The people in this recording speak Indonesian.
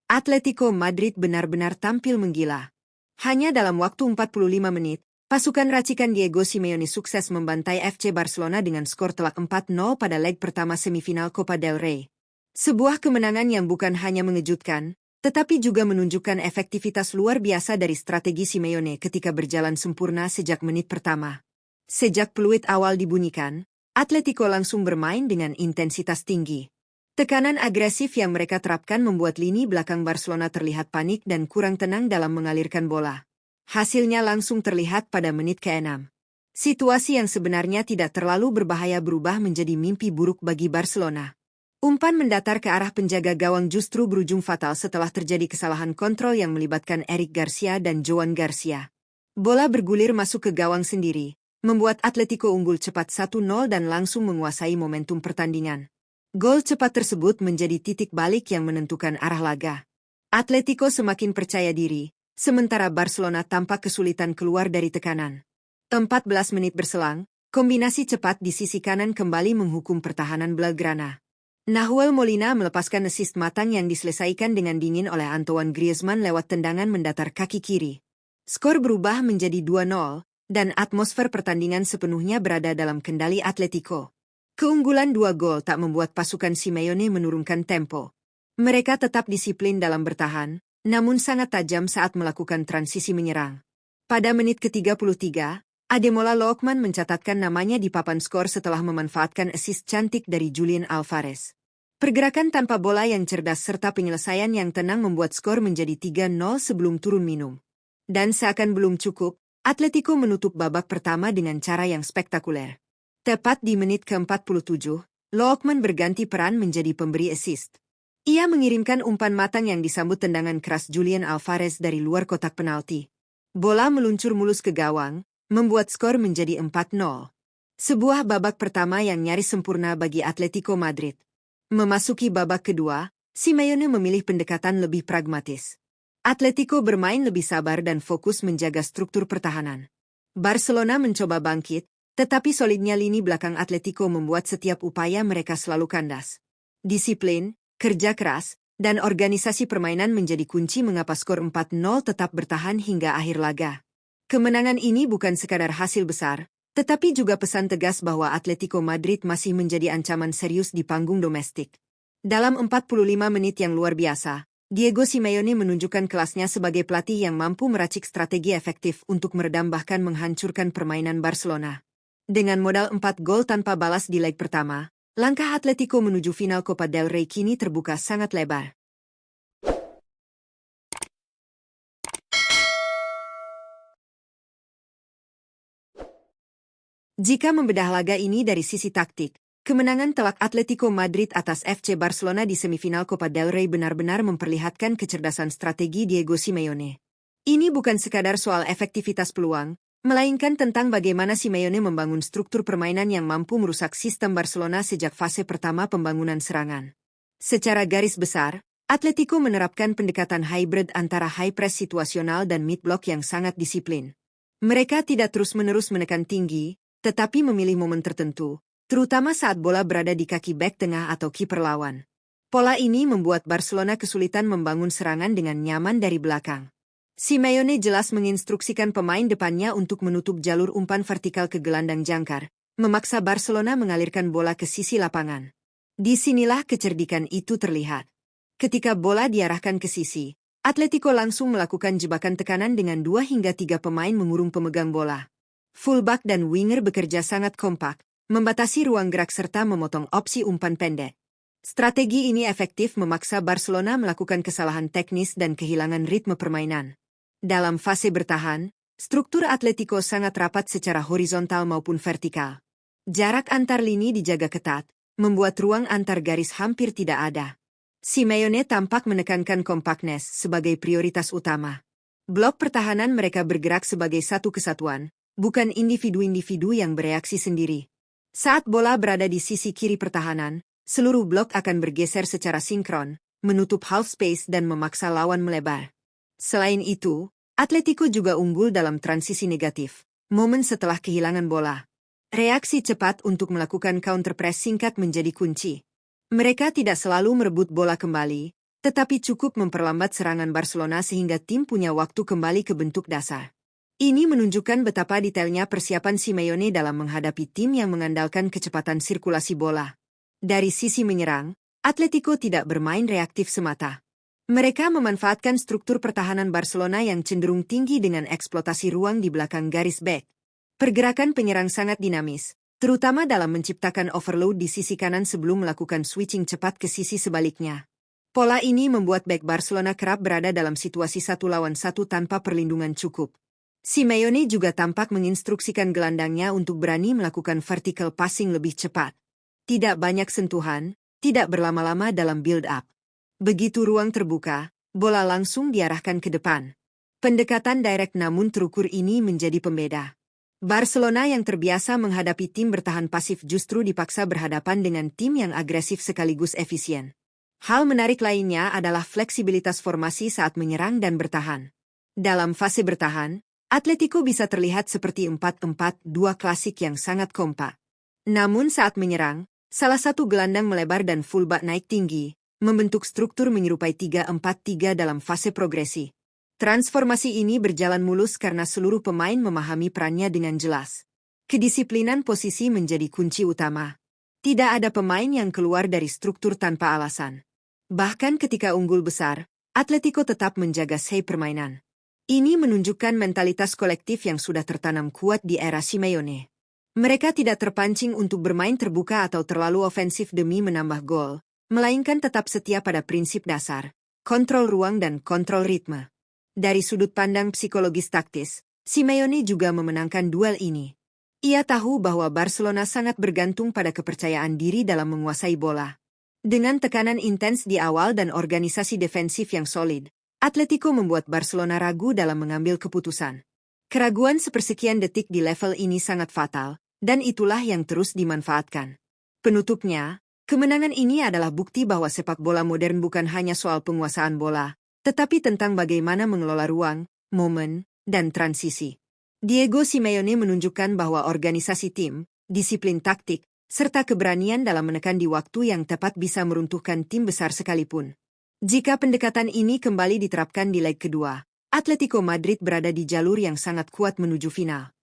Atletico Madrid benar-benar tampil menggila. Hanya dalam waktu 45 menit, pasukan racikan Diego Simeone sukses membantai FC Barcelona dengan skor telak 4-0 pada leg pertama semifinal Copa del Rey. Sebuah kemenangan yang bukan hanya mengejutkan, tetapi juga menunjukkan efektivitas luar biasa dari strategi Simeone ketika berjalan sempurna sejak menit pertama. Sejak peluit awal dibunyikan, Atletico langsung bermain dengan intensitas tinggi. Tekanan agresif yang mereka terapkan membuat lini belakang Barcelona terlihat panik dan kurang tenang dalam mengalirkan bola. Hasilnya langsung terlihat pada menit ke-6. Situasi yang sebenarnya tidak terlalu berbahaya berubah menjadi mimpi buruk bagi Barcelona. Umpan mendatar ke arah penjaga gawang justru berujung fatal setelah terjadi kesalahan kontrol yang melibatkan Eric Garcia dan Joan Garcia. Bola bergulir masuk ke gawang sendiri, membuat Atletico unggul cepat 1-0 dan langsung menguasai momentum pertandingan. Gol cepat tersebut menjadi titik balik yang menentukan arah laga. Atletico semakin percaya diri, sementara Barcelona tampak kesulitan keluar dari tekanan. 14 menit berselang, kombinasi cepat di sisi kanan kembali menghukum pertahanan Blaugrana. Nahuel Molina melepaskan assist matang yang diselesaikan dengan dingin oleh Antoine Griezmann lewat tendangan mendatar kaki kiri. Skor berubah menjadi 2-0, dan atmosfer pertandingan sepenuhnya berada dalam kendali Atletico. Keunggulan 2 gol tak membuat pasukan Simeone menurunkan tempo. Mereka tetap disiplin dalam bertahan, namun sangat tajam saat melakukan transisi menyerang. Pada menit ke-33, Ademola Lookman mencatatkan namanya di papan skor setelah memanfaatkan assist cantik dari Julian Alvarez. Pergerakan tanpa bola yang cerdas serta penyelesaian yang tenang membuat skor menjadi 3-0 sebelum turun minum. Dan seakan belum cukup, Atletico menutup babak pertama dengan cara yang spektakuler. Tepat di menit ke-47, Lookman berganti peran menjadi pemberi assist. Ia mengirimkan umpan matang yang disambut tendangan keras Julian Alvarez dari luar kotak penalti. Bola meluncur mulus ke gawang, membuat skor menjadi 4-0. Sebuah babak pertama yang nyaris sempurna bagi Atletico Madrid. Memasuki babak kedua, Simeone memilih pendekatan lebih pragmatis. Atletico bermain lebih sabar dan fokus menjaga struktur pertahanan. Barcelona mencoba bangkit, tetapi solidnya lini belakang Atletico membuat setiap upaya mereka selalu kandas. Disiplin, kerja keras, dan organisasi permainan menjadi kunci mengapa skor 4-0 tetap bertahan hingga akhir laga. Kemenangan ini bukan sekadar hasil besar, tetapi juga pesan tegas bahwa Atletico Madrid masih menjadi ancaman serius di panggung domestik. Dalam 45 menit yang luar biasa, Diego Simeone menunjukkan kelasnya sebagai pelatih yang mampu meracik strategi efektif untuk meredam bahkan menghancurkan permainan Barcelona. Dengan modal 4 gol tanpa balas di leg pertama, langkah Atletico menuju final Copa del Rey kini terbuka sangat lebar. Jika membedah laga ini dari sisi taktik, kemenangan telak Atletico Madrid atas FC Barcelona di semifinal Copa del Rey benar-benar memperlihatkan kecerdasan strategi Diego Simeone. Ini bukan sekadar soal efektivitas peluang, melainkan tentang bagaimana Simeone membangun struktur permainan yang mampu merusak sistem Barcelona sejak fase pertama pembangunan serangan. Secara garis besar, Atletico menerapkan pendekatan hybrid antara high press situasional dan mid block yang sangat disiplin. Mereka tidak terus-menerus menekan tinggi, tetapi memilih momen tertentu, terutama saat bola berada di kaki bek tengah atau kiper lawan. Pola ini membuat Barcelona kesulitan membangun serangan dengan nyaman dari belakang. Simeone jelas menginstruksikan pemain depannya untuk menutup jalur umpan vertikal ke gelandang jangkar, memaksa Barcelona mengalirkan bola ke sisi lapangan. Disinilah kecerdikan itu terlihat. Ketika bola diarahkan ke sisi, Atletico langsung melakukan jebakan tekanan dengan 2 hingga 3 pemain mengurung pemegang bola. Fullback dan winger bekerja sangat kompak, membatasi ruang gerak serta memotong opsi umpan pendek. Strategi ini efektif memaksa Barcelona melakukan kesalahan teknis dan kehilangan ritme permainan. Dalam fase bertahan, struktur Atletico sangat rapat secara horizontal maupun vertikal. Jarak antar lini dijaga ketat, membuat ruang antar garis hampir tidak ada. Simeone tampak menekankan kompaknes sebagai prioritas utama. Blok pertahanan mereka bergerak sebagai satu kesatuan, bukan individu-individu yang bereaksi sendiri. Saat bola berada di sisi kiri pertahanan, seluruh blok akan bergeser secara sinkron, menutup half space dan memaksa lawan melebar. Selain itu, Atletico juga unggul dalam transisi negatif, momen setelah kehilangan bola. Reaksi cepat untuk melakukan counter press singkat menjadi kunci. Mereka tidak selalu merebut bola kembali, tetapi cukup memperlambat serangan Barcelona sehingga tim punya waktu kembali ke bentuk dasar. Ini menunjukkan betapa detailnya persiapan Simeone dalam menghadapi tim yang mengandalkan kecepatan sirkulasi bola. Dari sisi menyerang, Atletico tidak bermain reaktif semata. Mereka memanfaatkan struktur pertahanan Barcelona yang cenderung tinggi dengan eksploitasi ruang di belakang garis bek. Pergerakan penyerang sangat dinamis, terutama dalam menciptakan overload di sisi kanan sebelum melakukan switching cepat ke sisi sebaliknya. Pola ini membuat bek Barcelona kerap berada dalam situasi 1 lawan 1 tanpa perlindungan cukup. Simeone juga tampak menginstruksikan gelandangnya untuk berani melakukan vertical passing lebih cepat. Tidak banyak sentuhan, tidak berlama-lama dalam build-up. Begitu ruang terbuka, bola langsung diarahkan ke depan. Pendekatan direct namun terukur ini menjadi pembeda. Barcelona yang terbiasa menghadapi tim bertahan pasif justru dipaksa berhadapan dengan tim yang agresif sekaligus efisien. Hal menarik lainnya adalah fleksibilitas formasi saat menyerang dan bertahan. Dalam fase bertahan, Atletico bisa terlihat seperti 4-4-2 klasik yang sangat kompak. Namun saat menyerang, salah satu gelandang melebar dan fullback naik tinggi, membentuk struktur menyerupai 3-4-3 dalam fase progresi. Transformasi ini berjalan mulus karena seluruh pemain memahami perannya dengan jelas. Kedisiplinan posisi menjadi kunci utama. Tidak ada pemain yang keluar dari struktur tanpa alasan. Bahkan ketika unggul besar, Atletico tetap menjaga shape permainan. Ini menunjukkan mentalitas kolektif yang sudah tertanam kuat di era Simeone. Mereka tidak terpancing untuk bermain terbuka atau terlalu ofensif demi menambah gol, melainkan tetap setia pada prinsip dasar, kontrol ruang dan kontrol ritme. Dari sudut pandang psikologis taktis, Simeone juga memenangkan duel ini. Ia tahu bahwa Barcelona sangat bergantung pada kepercayaan diri dalam menguasai bola. Dengan tekanan intens di awal dan organisasi defensif yang solid, Atletico membuat Barcelona ragu dalam mengambil keputusan. Keraguan sepersekian detik di level ini sangat fatal, dan itulah yang terus dimanfaatkan. Penutupnya, kemenangan ini adalah bukti bahwa sepak bola modern bukan hanya soal penguasaan bola, tetapi tentang bagaimana mengelola ruang, momen, dan transisi. Diego Simeone menunjukkan bahwa organisasi tim, disiplin taktik, serta keberanian dalam menekan di waktu yang tepat bisa meruntuhkan tim besar sekalipun. Jika pendekatan ini kembali diterapkan di leg kedua, Atletico Madrid berada di jalur yang sangat kuat menuju final.